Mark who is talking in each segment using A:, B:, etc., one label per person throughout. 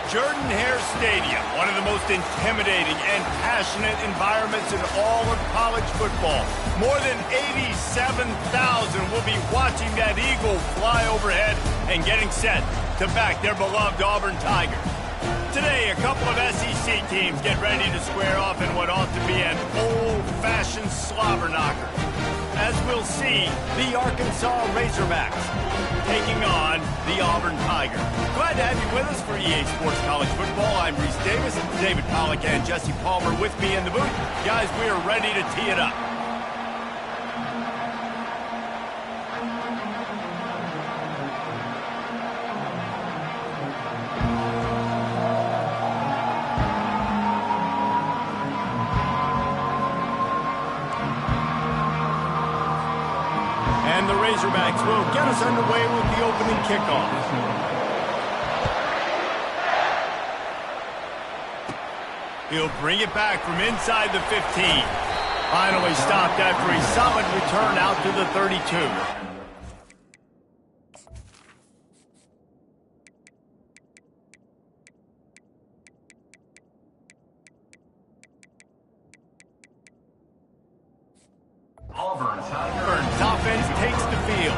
A: Jordan-Hare Stadium, one of the most intimidating and passionate environments in all of college football. More than 87,000 will be watching that Eagle fly overhead and getting set to back their beloved Auburn Tigers. Today, a couple of SEC teams get ready to square off in what ought to be an old-fashioned slobber knocker. As we'll see, the Arkansas Razorbacks taking on the Auburn Tigers. Glad to have you with us for EA Sports College Football. I'm Reese Davis, David Pollack, and Jesse Palmer with me in the booth. Guys, we are ready to tee it up. And the Razorbacks will get us underway with the opening kickoff. He'll bring it back from inside the 15. Finally stopped after a solid return out to the 32. Auburn's offense takes the field.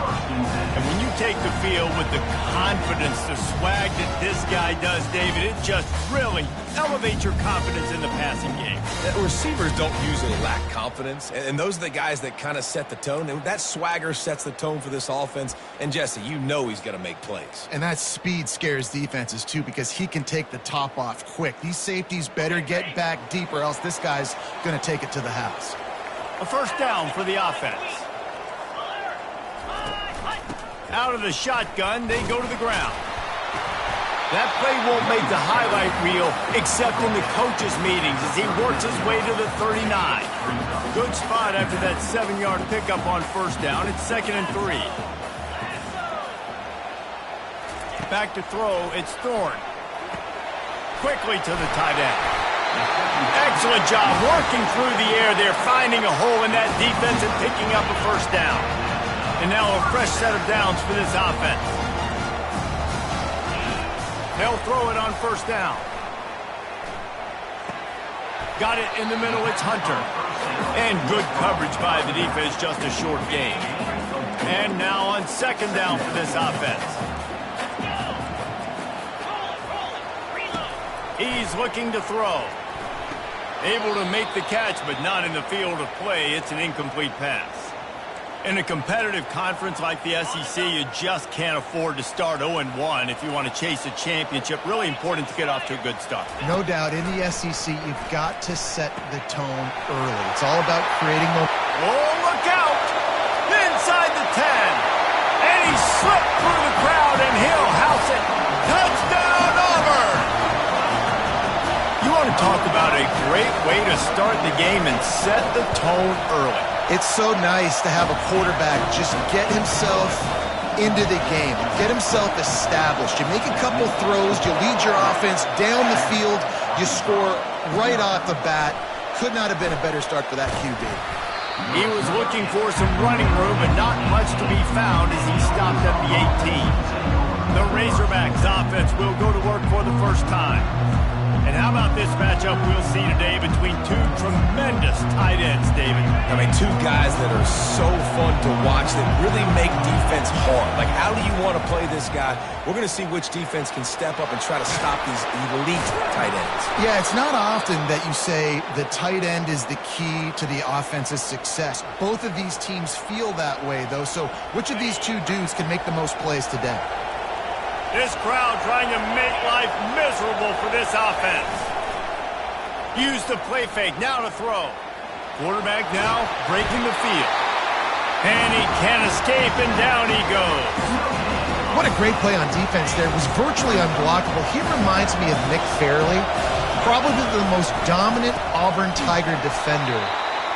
A: And when you take the field with the confidence, the swag that this guy does, David, it just really elevates your confidence in the passing game.
B: Receivers don't usually lack confidence, and those are the guys that kind of set the tone. And that swagger sets the tone for this offense. And, Jesse, you know he's going to make plays.
C: And that speed scares defenses, too, because he can take the top off quick. These safeties better get back deep, or else this guy's going to take it to the house.
A: A first down for the offense. Out of the shotgun, they go to the ground. That play won't make the highlight reel except in the coaches' meetings as he works his way to the 39. Good spot after that 7-yard pickup on first down. It's 2nd and 3. Back to throw, it's Thorne. Quickly to the tight end. Excellent job working through the air there, finding a hole in that defense and picking up a first down. And now a fresh set of downs for this offense. They'll throw it on first down. Got it in the middle, it's Hunter. And good coverage by the defense, just a short gain. And now on second down for this offense. He's looking to throw. Able to make the catch, but not in the field of play. It's an incomplete pass. In a competitive conference like the SEC, you just can't afford to start 0-1 if you want to chase a championship. Really important to get off to a good start.
C: No doubt, in the SEC, you've got to set the tone early. It's all about creating momentum.
A: Oh, look out! Inside the 10. And he slipped through the crowd, and he'll house it. Touchdown, Auburn! You want to talk about a great way to start the game and set the tone early.
C: It's so nice to have a quarterback just get himself into the game, get himself established. You make a couple throws, you lead your offense down the field, you score right off the bat. Could not have been a better start for that QB.
A: He was looking for some running room, but not much to be found as he stopped at the 18. The Razorbacks offense will go to work for the first time. And how about this matchup we'll see today between two tremendous tight ends, David?
B: I mean, two guys that are so fun to watch that really make defense hard. Like, how do you want to play this guy? We're going to see which defense can step up and try to stop these elite tight ends.
C: Yeah, it's not often that you say the tight end is the key to the offense's success. Both of these teams feel that way, though. So which of these two dudes can make the most plays today?
A: This crowd trying to make life miserable for this offense. Use the play fake, now to throw. Quarterback now breaking the field. And he can't escape, and down he goes.
C: What a great play on defense there. It was virtually unblockable. He reminds me of Nick Fairley, probably the most dominant Auburn Tiger defender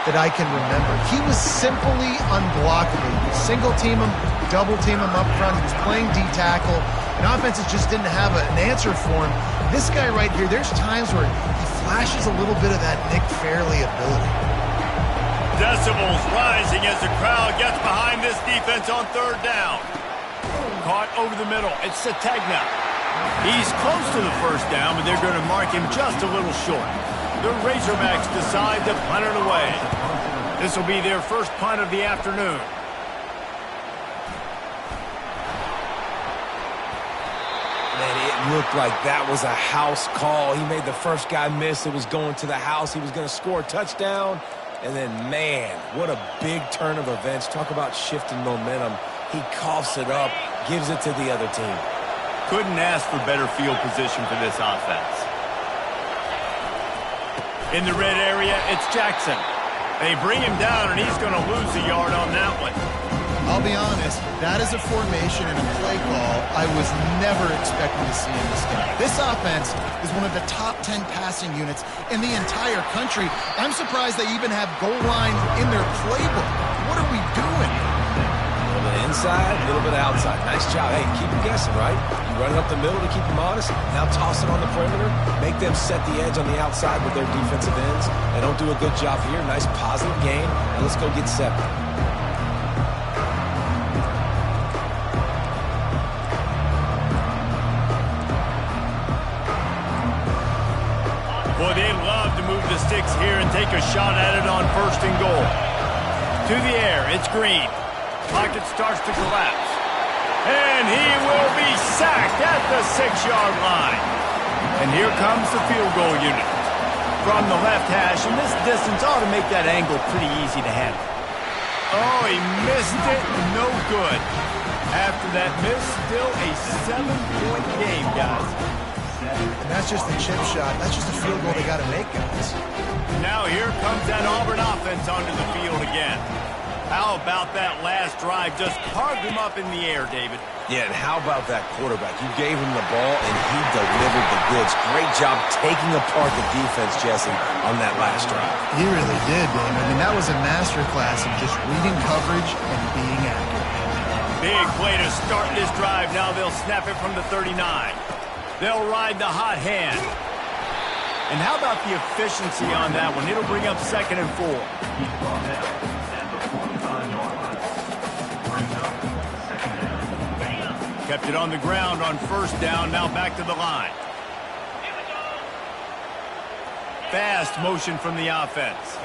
C: that I can remember. He was simply unblockable. You could single team him, double team him up front. He was playing D-tackle. And offenses just didn't have an answer for him. This guy right here, there's times where he flashes a little bit of that Nick Fairley ability.
A: Decibels rising as the crowd gets behind this defense on third down. Caught over the middle. It's Sategna. He's close to the first down, but they're going to mark him just a little short. The Razorbacks decide to punt it away. This will be their first punt of the afternoon.
B: Man, it looked like that was a house call. He made the first guy miss. It was going to the house. He was going to score a touchdown. And then, man, what a big turn of events. Talk about shifting momentum. He coughs it up, gives it to the other team.
A: Couldn't ask for better field position for this offense. In the red area, it's Jackson. They bring him down, and he's going to lose a yard on that one.
C: I'll be honest, that is a formation and a play call I was never expecting to see in this game. This offense is one of the top 10 passing units in the entire country. I'm surprised they even have goal line in their playbook. What are we doing?
B: A little bit inside, a little bit outside. Nice job. Hey, keep them guessing, right? You run it up the middle to keep them honest. Now toss it on the perimeter. Make them set the edge on the outside with their defensive ends. They don't do a good job here. Nice positive game. Now let's go get 7.
A: Boy, they love to move the sticks here and take a shot at it on 1st and goal. To the air, it's Green. Pocket starts to collapse. And he will be sacked at the 6-yard line. And here comes the field goal unit. From the left hash, and this distance ought to make that angle pretty easy to handle. Oh, he missed it. No good. After that miss, still a 7-point game, guys.
C: And that's just the chip shot. That's just a field goal they got to make, guys.
A: Now here comes that Auburn offense onto the field again. How about that last drive? Just carved him up in the air, David.
B: Yeah, and how about that quarterback? You gave him the ball, and he delivered the goods. Great job taking apart the defense, Jesse, on that last drive.
C: He really did, Dave. I mean, that was a masterclass of just reading coverage and being accurate.
A: Big play to start this drive. Now they'll snap it from the 39. They'll ride the hot hand. And how about the efficiency on that one? It'll bring up 2nd and 4. Kept it on the ground on 1st down. Now back to the line. Fast motion from the offense.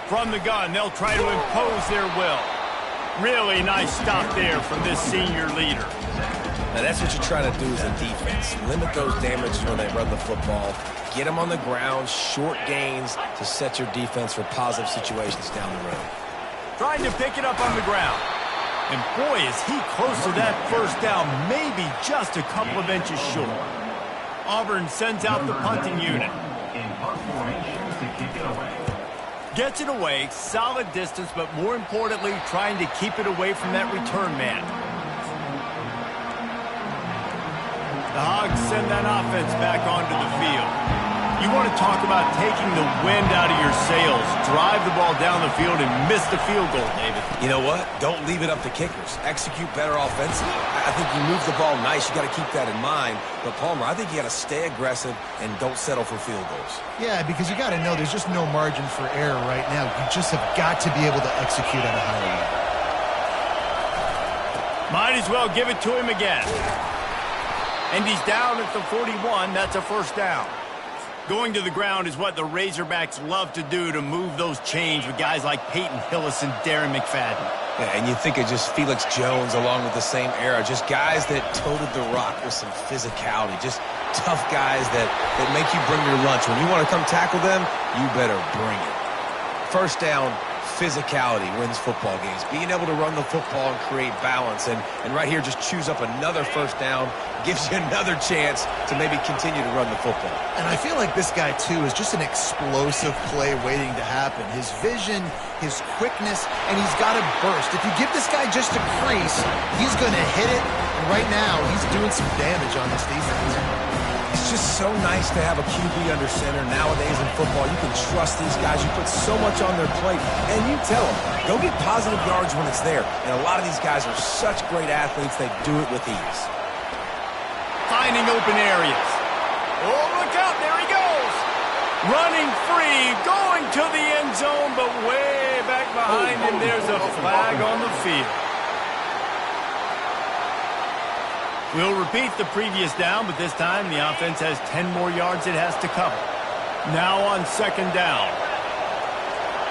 A: From the gun, they'll try to impose their will. Really nice stop there from this senior leader.
B: Now, that's what you're trying to do as a defense. Limit those damages when they run the football. Get them on the ground, short gains to set your defense for positive situations down the road.
A: Trying to pick it up on the ground. And boy, is he close to that 1st down, maybe just a couple of inches short. Auburn sends out the punting unit. Gets it away, solid distance, but more importantly, trying to keep it away from that return man. The Hogs send that offense back onto the field. You want to talk about taking the wind out of your sails. Drive the ball down the field and miss the field goal, David.
B: You know what? Don't leave it up to kickers. Execute better offensively. I think you move the ball nice. You got to keep that in mind. But, Palmer, I think you got to stay aggressive and don't settle for field goals.
C: Yeah, because you got to know there's just no margin for error right now. You just have got to be able to execute at a high level.
A: Might as well give it to him again. And he's down at the 41. That's a 1st down. Going to the ground is what the Razorbacks love to do to move those chains with guys like Peyton Hillis and Darren McFadden.
B: Yeah, and you think of just Felix Jones along with the same era. Just guys that toted the rock with some physicality. Just tough guys that make you bring your lunch. When you want to come tackle them, you better bring it. 1st down, physicality wins football games. Being able to run the football and create balance. And right here, just choose up another 1st down. Gives you another chance to maybe continue to run the football.
C: And I feel like this guy, too, is just an explosive play waiting to happen. His vision, his quickness, and he's got to burst. If you give this guy just a crease, he's going to hit it. And right now, he's doing some damage on this defense.
B: It's just so nice to have a QB under center. Nowadays in football, you can trust these guys. You put so much on their plate, and you tell them, go get positive yards when it's there. And a lot of these guys are such great athletes, they do it with ease.
A: Finding open areas. Oh, look out, there he goes. Running free, going to the end zone, but way back behind him, there's a flag on the field. We'll repeat the previous down, but this time the offense has 10 more yards it has to cover. Now on second down.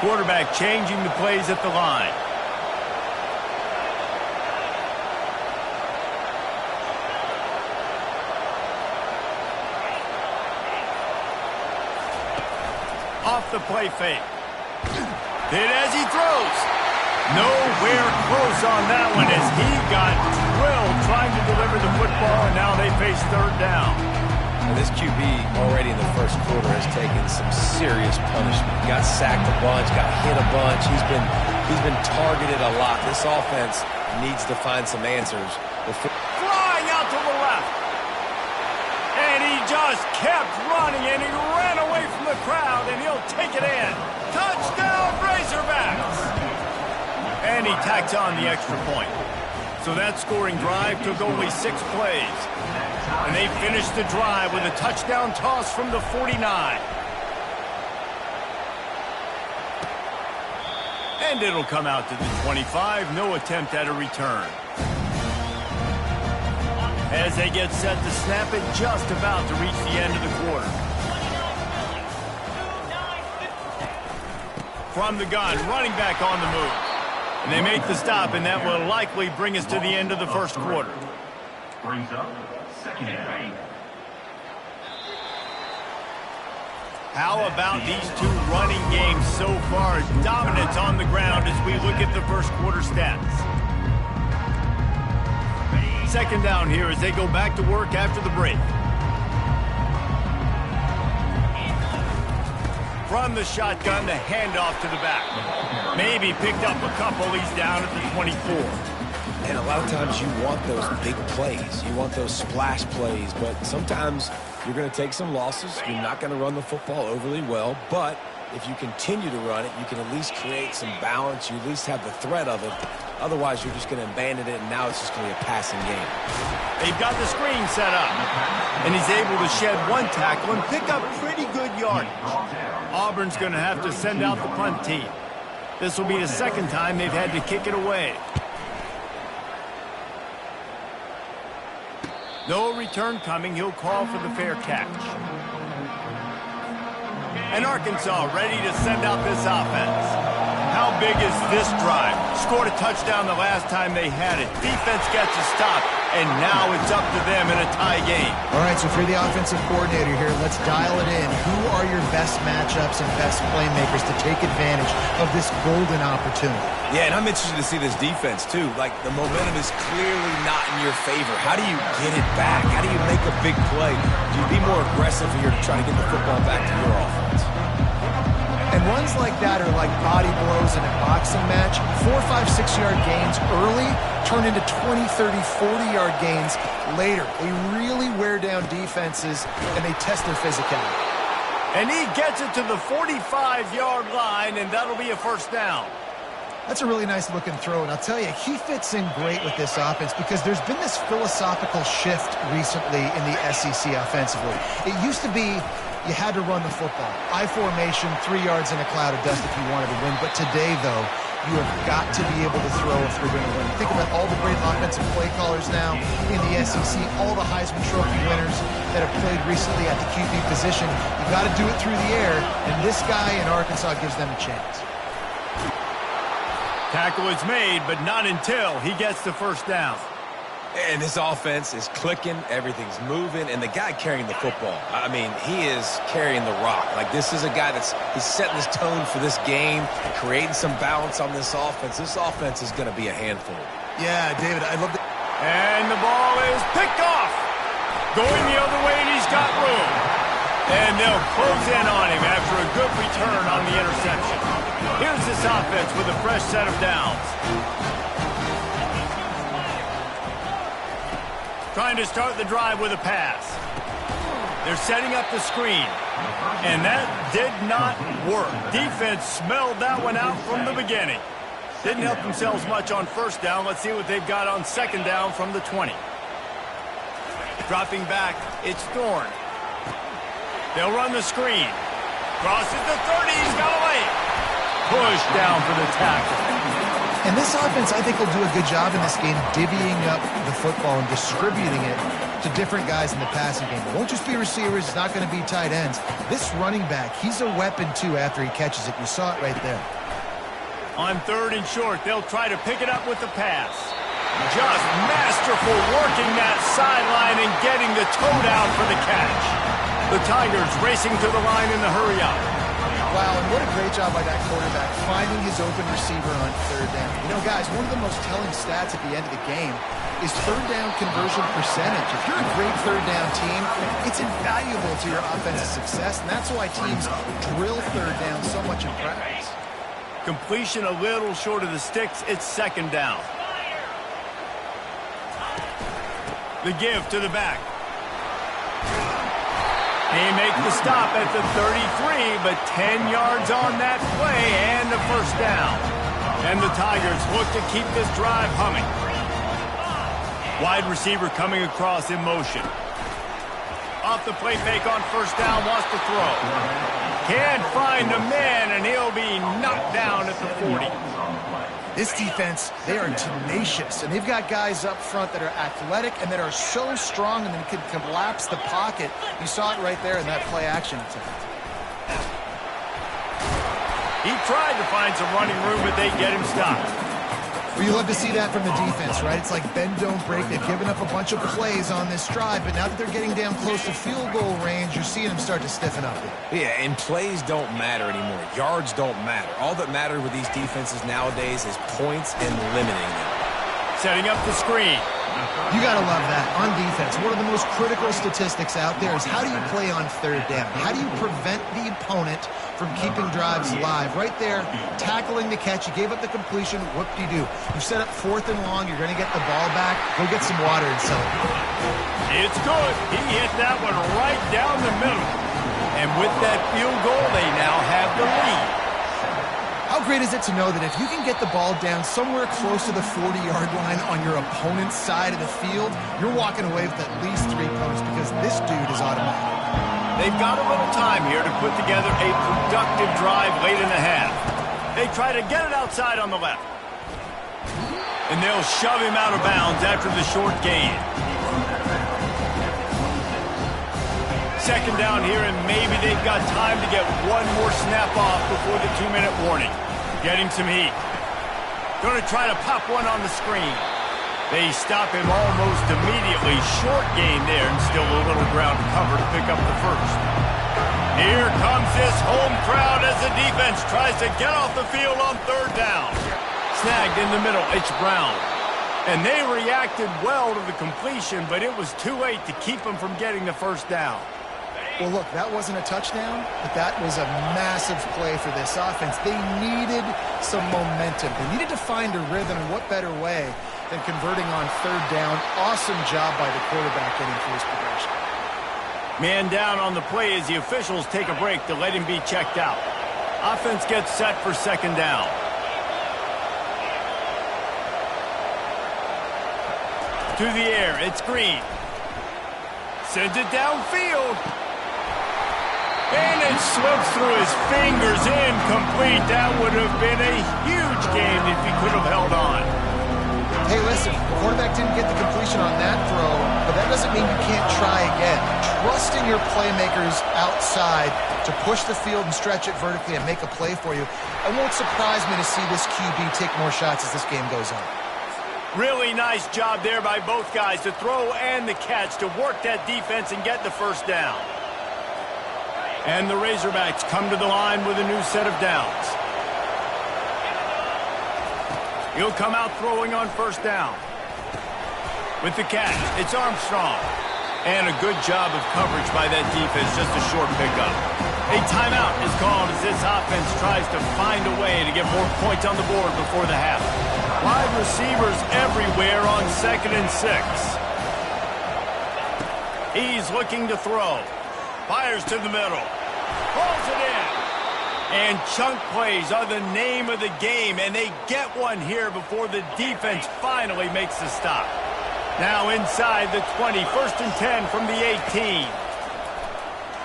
A: Quarterback changing the plays at the line. Off the play fake. Hit as he throws. Nowhere close on that one as he got drilled trying to deliver the football, and now they face third down.
B: Now this QB already in the first quarter has taken some serious punishment. Got sacked a bunch, got hit a bunch. He's been targeted a lot. This offense needs to find some answers.
A: Flying out to the left. And he just kept running, and he ran away from the crowd, and he'll take it in. Touchdown, Razorbacks! And he tacks on the extra point. So that scoring drive took only 6 plays. And they finished the drive with a touchdown toss from the 49. And it'll come out to the 25. No attempt at a return. As they get set to snap it, just about to reach the end of the quarter. From the gun, running back on the move. And they make the stop, and that will likely bring us to the end of the first quarter.
D: Brings up second and 8.
A: How about these two running games so far? Dominance on the ground as we look at the first quarter stats. Second down here as they go back to work after the break. From the shotgun, the handoff to the back. Maybe picked up a couple. He's down at the 24.
B: And a lot of times you want those big plays. You want those splash plays. But sometimes you're going to take some losses. You're not going to run the football overly well. But if you continue to run it, you can at least create some balance. You at least have the threat of it. Otherwise, you're just going to abandon it, and now it's just going to be a passing game.
A: They've got the screen set up. And he's able to shed one tackle and pick up pretty good yardage. Auburn's going to have to send out the punt team. This will be the second time they've had to kick it away. No return coming. He'll call for the fair catch. And Arkansas ready to send out this offense. How big is this drive? Scored a touchdown the last time they had it. Defense gets a stop, and now it's up to them in a tie game.
C: All right, so if you're the offensive coordinator here, let's dial it in. Who are your best matchups and best playmakers to take advantage of this golden opportunity?
B: Yeah, and I'm interested to see this defense, too. Like, the momentum is clearly not in your favor. How do you get it back? How do you make a big play? Do you be more aggressive here to try to get the football back to your offense?
C: And runs like that are like body blows in a boxing match. 4, 5, 6-yard gains early turn into 20, 30, 40-yard gains later. They really wear down defenses, and they test their physicality.
A: And he gets it to the 45-yard line, and that'll be a first down.
C: That's a really nice looking throw, and I'll tell you, he fits in great with this offense because there's been this philosophical shift recently in the SEC offensively. It used to be you had to run the football. I formation, 3 yards in a cloud of dust if you wanted to win. But today, though, you have got to be able to throw if you're going to win. Think about all the great offensive play callers now in the SEC, all the Heisman Trophy winners that have played recently at the QB position. You got to do it through the air, and this guy in Arkansas gives them a chance.
A: Tackle is made, but not until he gets the first down.
B: And this offense is clicking, everything's moving, and the guy carrying the football, I mean, he is carrying the rock. Like, this is a guy he's setting this tone for this game, creating some balance on this offense. This offense is going to be a handful.
C: Yeah, David, I love that.
A: And the ball is picked off. Going the other way, and he's got room. And they'll close in on him after a good return on the interception. Here's this offense with a fresh set of downs. Trying to start the drive with a pass. They're setting up the screen. And that did not work. Defense smelled that one out from the beginning. Didn't help themselves much on first down. Let's see what they've got on second down from the 20. Dropping back, it's Thorne. They'll run the screen. Crosses the 30, he's got a lane. Push down for the tackle.
C: And this offense, I think, will do a good job in this game divvying up the football and distributing it to different guys in the passing game. It won't just be receivers. It's not going to be tight ends. This running back, he's a weapon, too, after he catches it. You saw it right there.
A: On 3rd and short, they'll try to pick it up with the pass. Just masterful working that sideline and getting the toe down for the catch. The Tigers racing to the line in the hurry-up.
C: Wow, and what a great job by that quarterback, finding his open receiver on 3rd down. You know, guys, one of the most telling stats at the end of the game is 3rd down conversion percentage. If you're a great 3rd down team, it's invaluable to your offensive success, and that's why teams drill 3rd down so much in practice.
A: Completion a little short of the sticks. It's 2nd down. The give to the back. They make the stop at the 33, but 10 yards on that play and the 1st down. And the Tigers look to keep this drive humming. Wide receiver coming across in motion. Off the play fake on 1st down, wants to throw. Can't find the man, and he'll be knocked down at the 40.
C: This defense, they are tenacious, and they've got guys up front that are athletic and that are so strong and then can collapse the pocket. You saw it right there in that play-action attempt.
A: He tried to find some running room, but they get him stopped.
C: Well, you love to see that from the defense, right? It's like bend, don't break. They've given up a bunch of plays on this drive, but now that they're getting down close to field goal range, you're seeing them start to stiffen up.
B: Yeah, and plays don't matter anymore. Yards don't matter. All that matters with these defenses nowadays is points and limiting them.
A: Setting up the screen.
C: You got to love that. On defense, one of the most critical statistics out there is how do you play on 3rd down? How do you prevent the opponent from keeping drives alive? Right there, tackling the catch. You gave up the completion. Whoop-de-doo. You set up 4th and long. You're going to get the ball back. Go get some water and celebrate.
A: It's good. He hit that one right down the middle. And with that field goal, they now have the lead.
C: How great is it to know that if you can get the ball down somewhere close to the 40-yard line on your opponent's side of the field, you're walking away with at least 3 points because this dude is automatic.
A: They've got a little time here to put together a productive drive late in the half. They try to get it outside on the left. And they'll shove him out of bounds after the short gain. 2nd down here, and maybe they've got time to get one more snap off before the 2-minute warning. Getting some heat. Going to try to pop one on the screen. They stop him almost immediately. Short gain there, and still a little ground to cover to pick up the 1st. Here comes this home crowd as the defense tries to get off the field on 3rd down. Snagged in the middle, it's Brown. And they reacted well to the completion, but it was too late to keep them from getting the 1st down.
C: Well, look, that wasn't a touchdown, but that was a massive play for this offense. They needed some momentum. They needed to find a rhythm, and what better way than converting on 3rd down. Awesome job by the quarterback getting first progression.
A: Man down on the play as the officials take a break to let him be checked out. Offense gets set for 2nd down. To the air, it's Green. Sends it downfield. And it slips through his fingers, incomplete. That would have been a huge game if he could have held on.
C: Hey, listen, the quarterback didn't get the completion on that throw, but that doesn't mean you can't try again. Trust in your playmakers outside to push the field and stretch it vertically and make a play for you. It won't surprise me to see this QB take more shots as this game goes on.
A: Really nice job there by both guys to throw and the catch to work that defense and get the 1st down. And the Razorbacks come to the line with a new set of downs. He'll come out throwing on 1st down. With the catch, it's Armstrong. And a good job of coverage by that defense, just a short pickup. A timeout is called as this offense tries to find a way to get more points on the board before the half. Wide receivers everywhere on 2nd and 6. He's looking to throw. Fires to the middle. Pulls it in. And chunk plays are the name of the game, and they get one here before the defense finally makes the stop. Now inside the 20, 1st and 10 from the 18.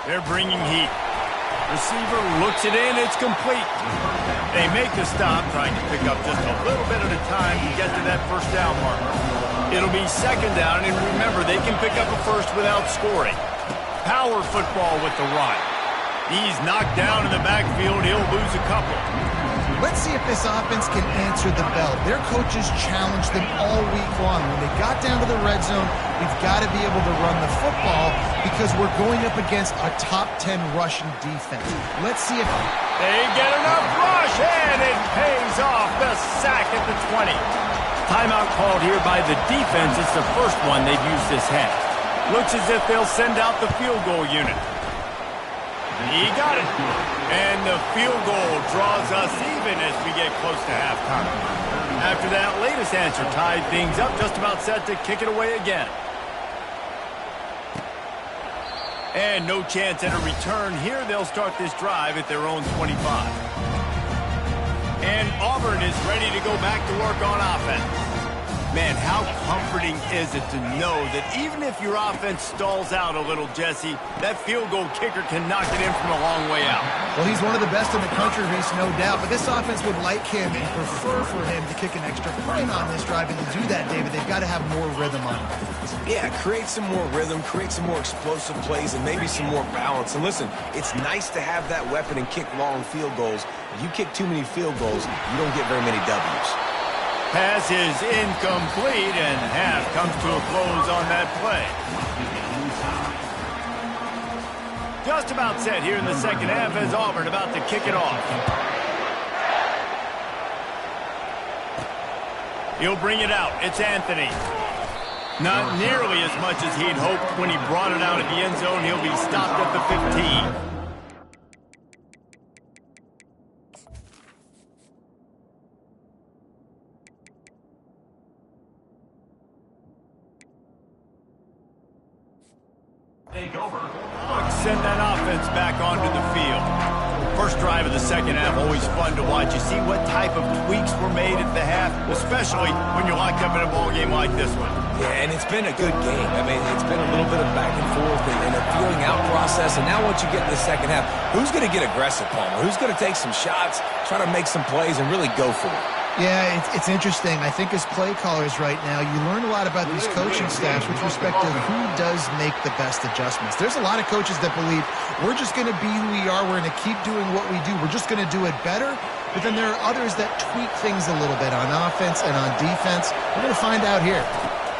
A: They're bringing heat. Receiver looks it in, it's complete. They make the stop, trying to pick up just a little bit at a time to get to that first down marker. It'll be second down, and remember, they can pick up a first without scoring. Power football with the run. He's knocked down in the backfield. He'll lose a couple.
C: Let's see if this offense can answer the bell. Their coaches challenged them all week long. When they got down to the red zone, we've got to be able to run the football because we're going up against a top 10 rushing defense. Let's see if
A: they get enough rush, and it pays off. The sack at the 20. Timeout called here by the defense. It's the first one they've used this half. Looks as if they'll send out the field goal unit. He got it. And the field goal draws us even as we get close to halftime. After that latest answer tied things up, just about set to kick it away again. And no chance at a return here. They'll start this drive at their own 25. And Auburn is ready to go back to work on offense. Man, how comforting is it to know that even if your offense stalls out a little, Jesse, that field goal kicker can knock it in from a long way out.
C: Well, he's one of the best in the country, Reese, no doubt. But this offense would like him and prefer for him to kick an extra point on this drive. And to do that, David, they've got to have more rhythm on offense.
B: Yeah, create some more rhythm, create some more explosive plays, and maybe some more balance. And listen, it's nice to have that weapon and kick long field goals. If you kick too many field goals, you don't get very many W's.
A: Pass is incomplete, and half comes to a close on that play. Just about set here in the second half as Auburn about to kick it off. He'll bring it out. It's Anthony. Not nearly as much as he'd hoped when he brought it out at the end zone. He'll be stopped at the 15. Hogs send that offense back onto the field. First drive of the second half, always fun to watch. You see what type of tweaks were made at the half, especially when you're locked up in a ball game like this one.
B: Yeah, and it's been a good game. I mean, it's been a little bit of back and forth and a feeling out process. And now once you get in the second half, who's going to get aggressive, Palmer? Who's going to take some shots, try to make some plays, and really go for it?
C: Yeah, it's interesting. I think as play callers right now, you learn a lot about these coaching staffs with respect to who does make the best adjustments. There's a lot of coaches that believe we're just going to be who we are. We're going to keep doing what we do. We're just going to do it better. But then there are others that tweak things a little bit on offense and on defense. We're going to find out here.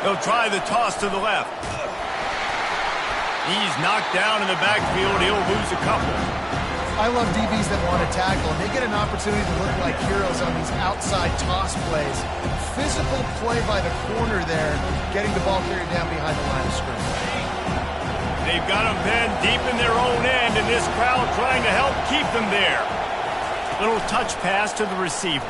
A: They'll try the toss to the left. He's knocked down in the backfield. He'll lose a couple.
C: I love DBs that want to tackle, and they get an opportunity to look like heroes on these outside toss plays. Physical play by the corner there, getting the ball carried down behind the line of scrimmage.
A: They've got them pinned deep in their own end, and this crowd trying to help keep them there. Little touch pass to the receiver.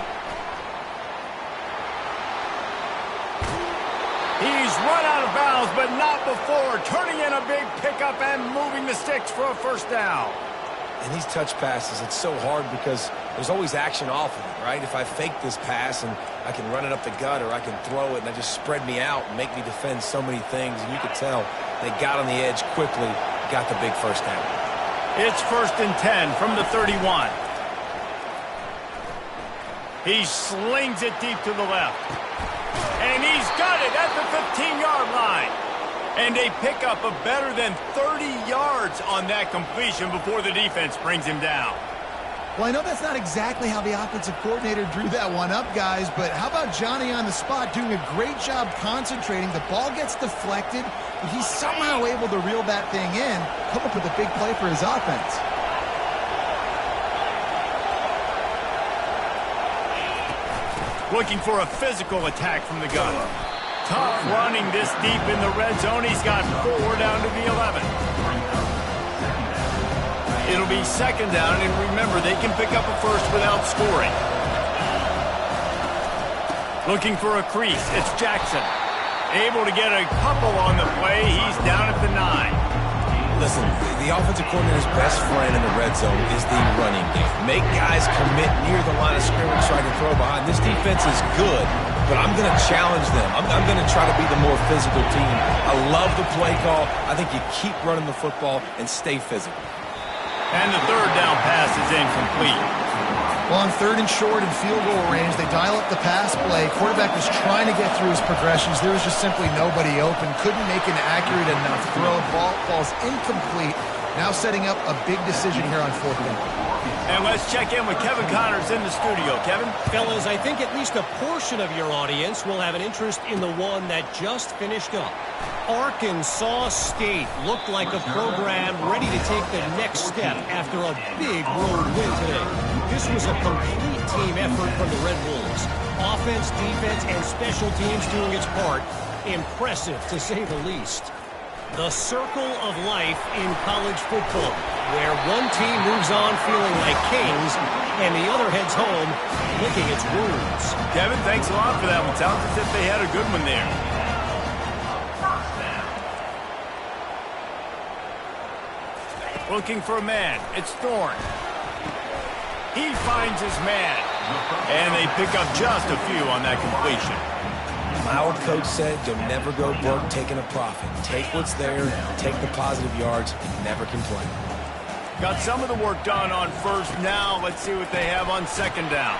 A: He's run out of bounds, but not before. Turning in a big pickup and moving the sticks for a first down.
B: And these touch passes, it's so hard because there's always action off of it, right? If I fake this pass and I can run it up the gut or I can throw it and I just spread me out and make me defend so many things. And you could tell they got on the edge quickly, got the big first down.
A: It's 1st and 10 from the 31. He slings it deep to the left. And he's got it at the 15-yard line. And they pick up a better than 30 yards on that completion before the defense brings him down.
C: Well, I know that's not exactly how the offensive coordinator drew that one up, guys, but how about Johnny on the spot doing a great job concentrating? The ball gets deflected, but he's somehow able to reel that thing in, come up with a big play for his offense.
A: Looking for a physical attack from the gun. Tough running this deep in the red zone. He's got 4 down to the 11. It'll be second down, and remember, they can pick up a first without scoring. Looking for a crease. It's Jackson. Able to get a couple on the play. He's down at the 9.
B: Listen, the offensive coordinator's best friend in the red zone is the running game. Make guys commit near the line of scrimmage so I can throw behind. This defense is good, but I'm going to challenge them. I'm going to try to be the more physical team. I love the play call. I think you keep running the football and stay physical.
A: And the 3rd down pass is incomplete.
C: Well, on 3rd and short and field goal range, they dial up the pass play. Quarterback was trying to get through his progressions. There was just simply nobody open. Couldn't make an accurate enough throw. Ball falls incomplete. Now setting up a big decision here on 4th down.
A: And let's check in with Kevin Connors in the studio. Kevin?
E: Fellas, I think at least a portion of your audience will have an interest in the one that just finished up. Arkansas State looked like a program ready to take the next step after a big road win today. This was a complete team effort from the Red Wolves. Offense, defense, and special teams doing its part. Impressive, to say the least. The circle of life in college football, where one team moves on feeling like kings, and the other heads home licking its wounds.
A: Kevin, thanks a lot for that one. Sounds as if they had a good one there. Looking for a man. It's Thorne. He finds his man. And they pick up just a few on that completion.
B: My old coach said, you'll never go broke taking a profit. Take what's there, take the positive yards, and never complain.
A: Got some of the work done on 1st. Now let's see what they have on 2nd down.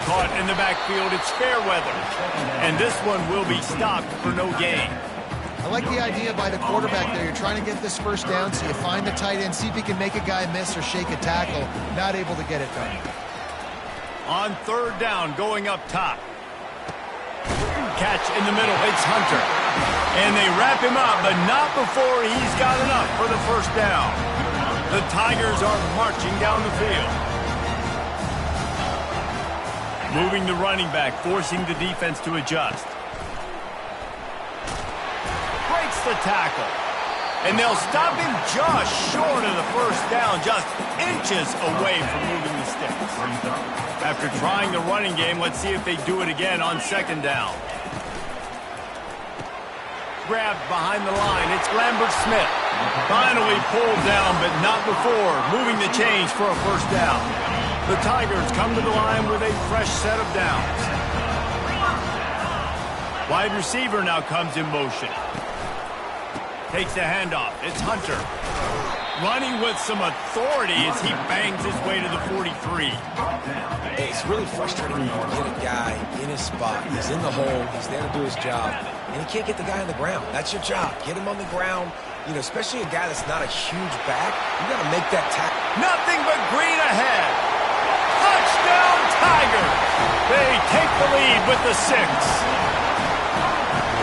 A: Caught in the backfield. It's Fairweather. And this one will be stopped for no gain.
C: I like the idea by the quarterback there. You're trying to get this 1st down, so you find the tight end, see if he can make a guy miss or shake a tackle. Not able to get it done.
A: On 3rd down, going up top. Catch in the middle. It's Hunter. And they wrap him up, but not before he's got enough for the 1st down. The Tigers are marching down the field. Moving the running back, forcing the defense to adjust. Breaks the tackle. And they'll stop him just short of the 1st down, just inches away from moving the sticks. After trying the running game, let's see if they do it again on 2nd down. Grabbed behind the line. It's Lambert Smith. Finally pulled down, but not before moving the chains for a 1st down. The Tigers come to the line with a fresh set of downs. Wide receiver now comes in motion. Takes the handoff. It's Hunter. Running with some authority as he bangs his way to the 43.
B: It's really frustrating when you get a guy in his spot. He's in the hole. He's there to do his job. And he can't get the guy on the ground. That's your job. Get him on the ground. You know, especially a guy that's not a huge back. You got to make that tackle.
A: Nothing but green ahead. Touchdown Tigers. They take the lead with the 6.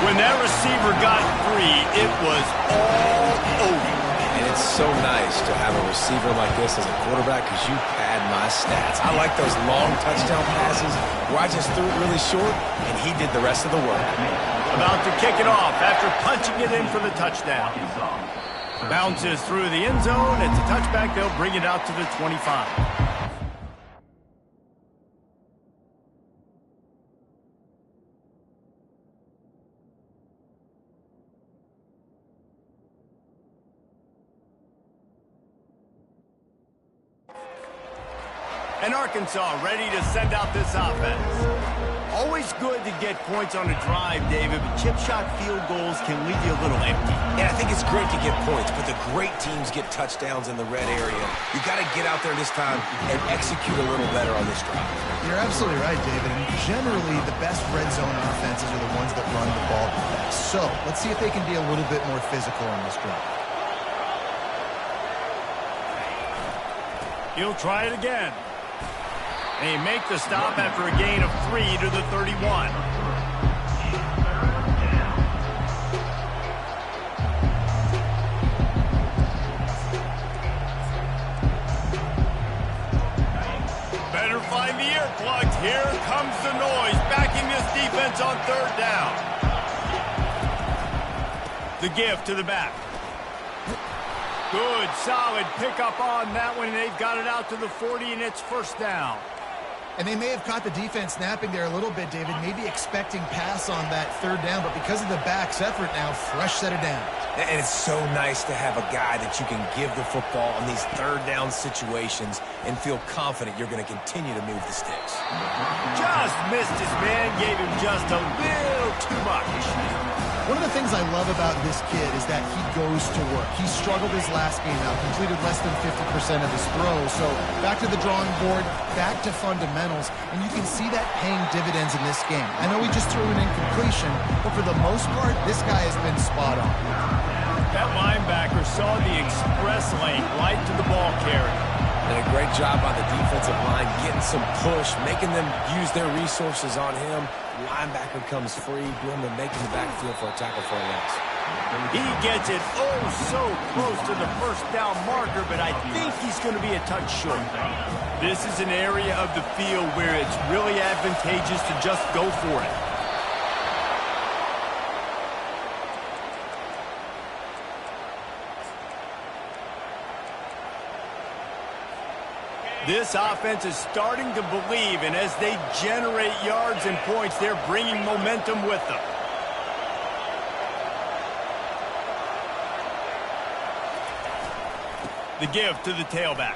A: When that receiver got 3, it was all over.
B: And it's so nice to have a receiver like this as a quarterback because you pad my stats. I like those long touchdown passes where I just threw it really short and he did the rest of the work.
A: About to kick it off after punching it in for the touchdown. Bounces through the end zone. It's a touchback. They'll bring it out to the 25. And Arkansas ready to send out this offense. Always good to get points on a drive, David, but chip shot field goals can leave you a little empty.
B: Yeah, I think it's great to get points, but the great teams get touchdowns in the red area. You got to get out there this time and execute a little better on this drive.
C: You're absolutely right, David. And generally, the best red zone offenses are the ones that run the ball the best. So let's see if they can be a little bit more physical on this drive.
A: He'll try it again. They make the stop after a gain of 3 to the 31. Better find the earplugs. Here comes the noise, backing this defense on 3rd down. The give to the back. Good, solid pickup on that one. They've got it out to the 40, and it's 1st down.
C: And they may have caught the defense snapping there a little bit, David, maybe expecting pass on that third down, but because of the back's effort now, fresh set of downs.
B: And it's so nice to have a guy that you can give the football in these third down situations and feel confident you're going to continue to move the sticks.
A: Just missed his man, gave him just a little too much.
C: One of the things I love about this kid is that he goes to work. He struggled his last game out, completed less than 50% of his throws. So back to the drawing board, back to fundamentals, and you can see that paying dividends in this game. I know he just threw an incompletion, but for the most part, this guy has been spot on.
A: That linebacker saw the express lane right to the ball carrier.
B: And a great job by the defensive line, getting some push, making them use their resources on him. Linebacker comes free, doing the making the backfield for a tackle for a loss.
A: He gets it so close to the first down marker, but I think he's going to be a touch short. This is an area of the field where it's really advantageous to just go for it. This offense is starting to believe, and as they generate yards and points, they're bringing momentum with them. The give to the tailback.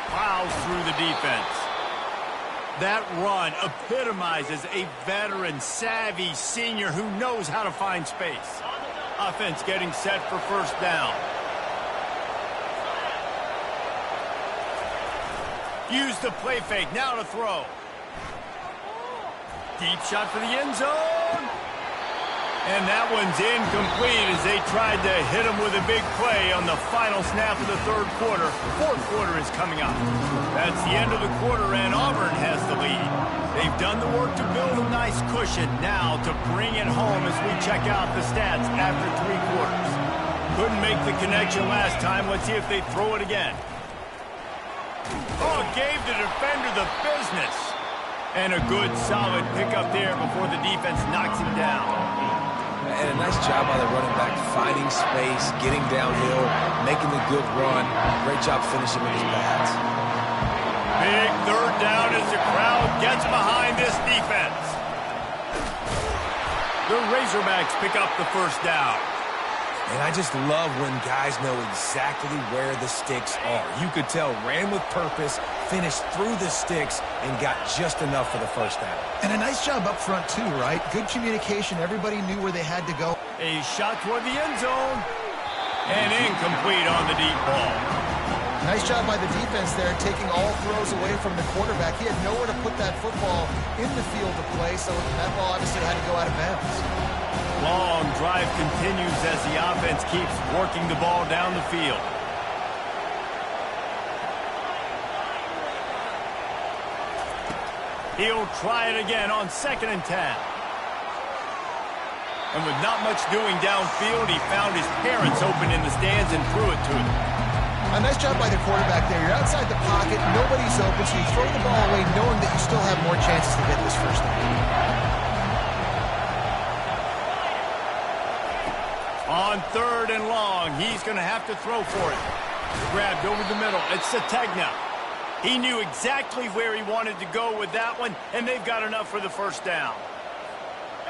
A: Plows through the defense. That run epitomizes a veteran, savvy senior who knows how to find space. Offense getting set for first down. Use the play fake, now to throw. Deep shot for the end zone. And that one's incomplete as they tried to hit him with a big play on the final snap of the third quarter. Fourth quarter is coming up. That's the end of the quarter, and Auburn has the lead. They've done the work to build a nice cushion. Now to bring it home as we check out the stats after three quarters. Couldn't make the connection last time. Let's see if they throw it again. Oh, gave the defender the business. And a good, solid pickup there before the defense knocks him down.
B: And a nice job by the running back, finding space, getting downhill, making the good run. Great job finishing with his pads.
A: Big third down as the crowd gets behind this defense. The Razorbacks pick up the first down.
B: And I just love when guys know exactly where the sticks are. You could tell, ran with purpose, finished through the sticks, and got just enough for the first down.
C: And a nice job up front, too, right? Good communication. Everybody knew where they had to go.
A: A shot toward the end zone. And incomplete on the deep ball.
C: Nice job by the defense there, taking all throws away from the quarterback. He had nowhere to put that football in the field to play, so that ball obviously had to go out of bounds.
A: Long drive continues as the offense keeps working the ball down the field. He'll try it again on 2nd and 10. And with not much doing downfield, he found his parents open in the stands and threw it to him.
C: A nice job by the quarterback there. You're outside the pocket, nobody's open, so you throw the ball away knowing that you still have more chances to get this first down.
A: On 3rd and long, he's going to have to throw for it. Grabbed over the middle. It's Sategna. He knew exactly where he wanted to go with that one, and they've got enough for the first down.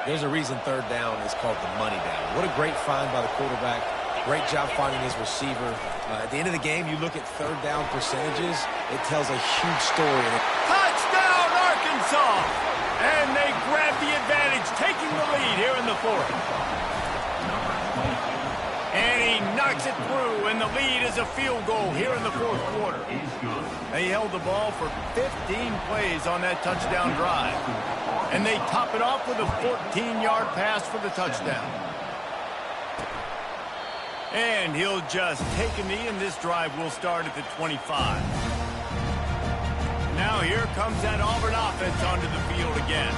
B: There's a reason third down is called the money down. What a great find by the quarterback. Great job finding his receiver. At the end of the game, you look at third down percentages, it tells a huge story.
A: Touchdown, Arkansas! And they grab the advantage, taking the lead here in the fourth. And he knocks it through, and the lead is a field goal here in the fourth quarter. They held the ball for 15 plays on that touchdown drive. And they top it off with a 14-yard pass for the touchdown. And he'll just take a knee, and this drive will start at the 25. Now here comes that Auburn offense onto the field again.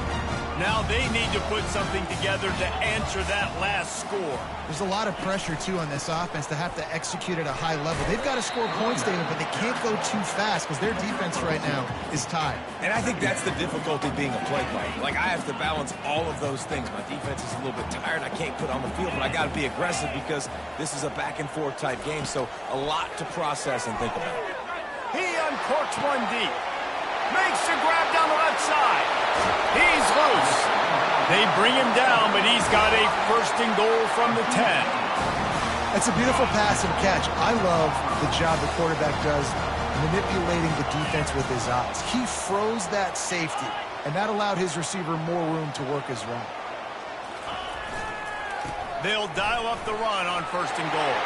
A: Now they need to put something together to answer that last score.
C: There's a lot of pressure, too, on this offense to have to execute at a high level. They've got to score points, David, but they can't go too fast because their defense right now is tied.
B: And I think that's the difficulty being a play caller. Like, I have to balance all of those things. My defense is a little bit tired. I can't put on the field, but I got to be aggressive because this is a back-and-forth type game, so a lot to process and think about.
A: He uncorks one deep. Makes the grab down the left side. He's loose. They bring him down, but he's got a first and goal from the 10.
C: That's a beautiful pass and catch. I love the job the quarterback does manipulating the defense with his eyes. He froze that safety, and that allowed his receiver more room to work his route.
A: They'll dial up the run on first and goal.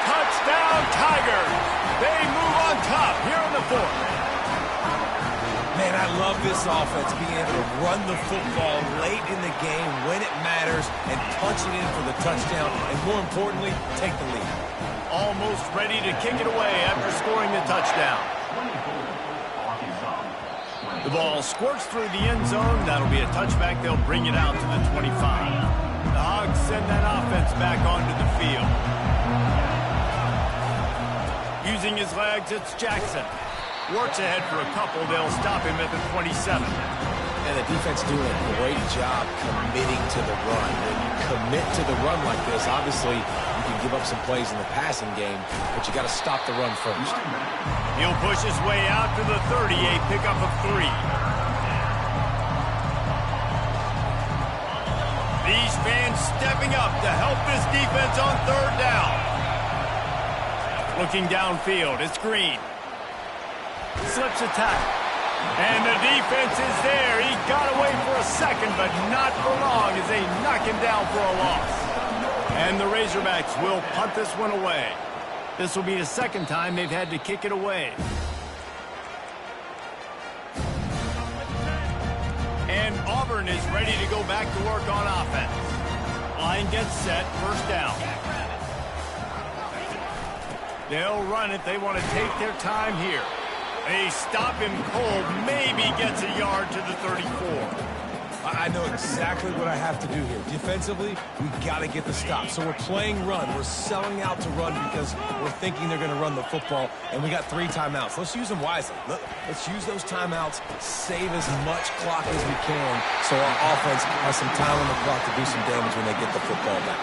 A: Touchdown, Tigers! They move on top here in the fourth.
B: Man, I love this offense, being able to run the football late in the game when it matters and punch it in for the touchdown, and more importantly, take the lead.
A: Almost ready to kick it away after scoring the touchdown. The ball squirts through the end zone. That'll be a touchback. They'll bring it out to the 25. The Hogs send that offense back onto the field. Using his legs, it's Jackson. Works ahead for a couple. They'll stop him at the 27.
B: And the defense doing a great job committing to the run. When you commit to the run like this, obviously you can give up some plays in the passing game, but you got to stop the run first.
A: He'll push his way out to the 38, pickup of 3. These fans stepping up to help this defense on third down. Looking downfield, it's Green. Slips a tackle. And the defense is there. He got away for a second, but not for long as they knock him down for a loss. And the Razorbacks will punt this one away. This will be the second time they've had to kick it away. And Auburn is ready to go back to work on offense. Line gets set, first down. They'll run it. They want to take their time here. They stop him cold, maybe gets a yard to the 34.
B: I know exactly what I have to do here. Defensively, we got to get the stop. So we're playing run. We're selling out to run because we're thinking they're going to run the football, and we got 3 timeouts. Let's use them wisely. Let's use those timeouts, save as much clock as we can so our offense has some time on the clock to do some damage when they get the football back.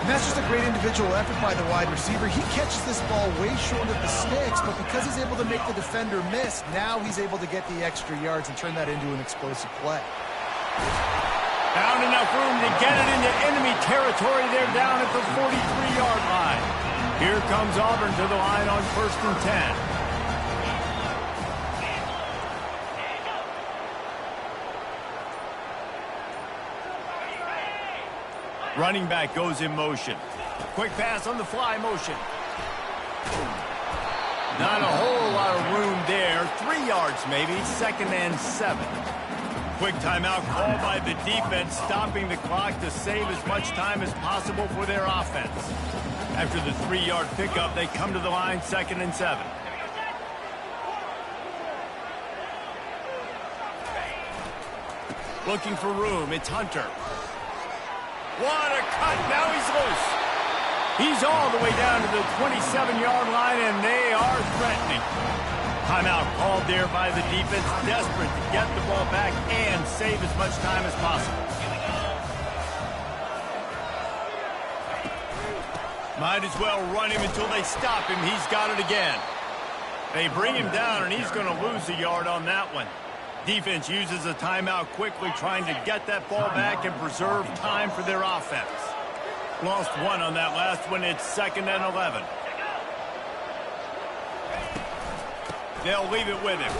C: And that's just a great individual effort by the wide receiver. He catches this ball way short of the sticks, but because he's able to make the defender miss, now he's able to get the extra yards and turn that into an explosive play.
A: Found enough room to get it into enemy territory. They're down at the 43-yard line. Here comes Auburn to the line on first and 10. Running back goes in motion. Quick pass on the fly motion. Not a whole lot of room there. 3 yards maybe, second and 7. Quick timeout called by the defense, stopping the clock to save as much time as possible for their offense. After the 3-yard pickup, they come to the line, second and 7. Looking for room, it's Hunter. What a cut, now he's loose. He's all the way down to the 27-yard line, and they are threatening. Timeout called there by the defense, desperate to get the ball back and save as much time as possible. Might as well run him until they stop him. He's got it again. They bring him down, and he's going to lose a yard on that one. Defense uses a timeout quickly, trying to get that ball back and preserve time for their offense. Lost 1 on that last one. It's second and 11. They'll leave it with him.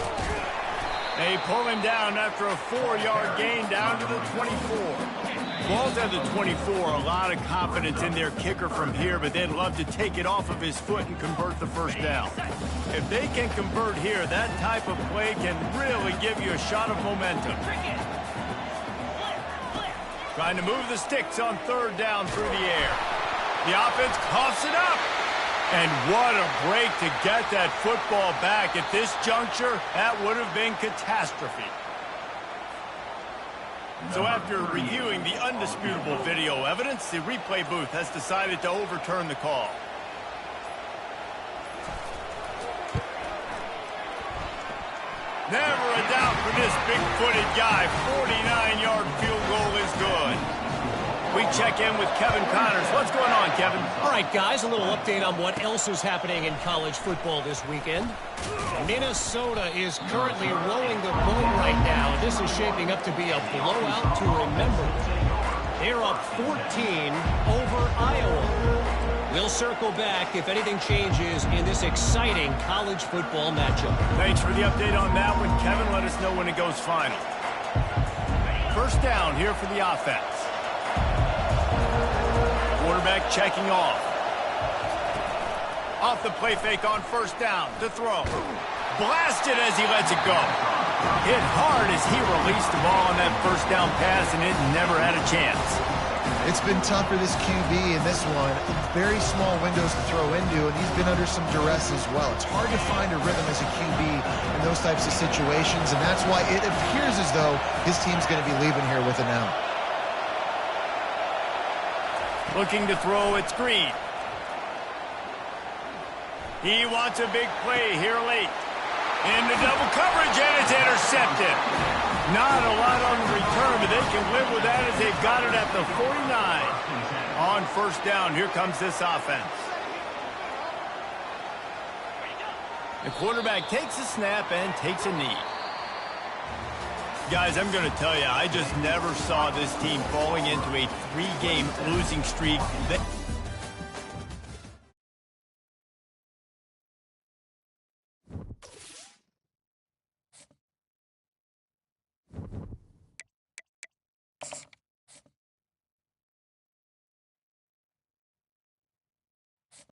A: They pull him down after a 4-yard gain down to the 24. Ball's at the 24. A lot of confidence in their kicker from here, but they'd love to take it off of his foot and convert the first down. If they can convert here, that type of play can really give you a shot of momentum. Trying to move the sticks on third down through the air. The offense coughs it up. And what a break to get that football back. At this juncture, that would have been catastrophe. So after reviewing the undisputable video evidence, the replay booth has decided to overturn the call. Never a doubt for this big-footed guy. 49-yard field goal is good. We check in with Kevin Connors. What's going on, Kevin?
E: All right, guys, a little update on what else is happening in college football this weekend. Minnesota is currently rowing the boat right now. This is shaping up to be a blowout to remember. They're up 14 over Iowa. We'll circle back if anything changes in this exciting college football matchup.
A: Thanks for the update on that one, Kevin. Let us know when it goes final. First down here for the offense. Quarterback checking off. Off the play fake on first down to throw. Blasted as he lets it go. Hit hard as he released the ball on that first down pass, and it never had a chance.
C: It's been tough for this QB in this one. Very small windows to throw into, and he's been under some duress as well. It's hard to find a rhythm as a QB in those types of situations, and that's why it appears as though his team's going to be leaving here with an out.
A: Looking to throw, it's Green. He wants a big play here late. Into double coverage, and it's intercepted. Not a lot on the return, but they can live with that as they've got it at the 49. On first down, here comes this offense. The quarterback takes a snap and takes a knee. Guys, I'm going to tell you, I just never saw this team falling into a 3-game losing streak.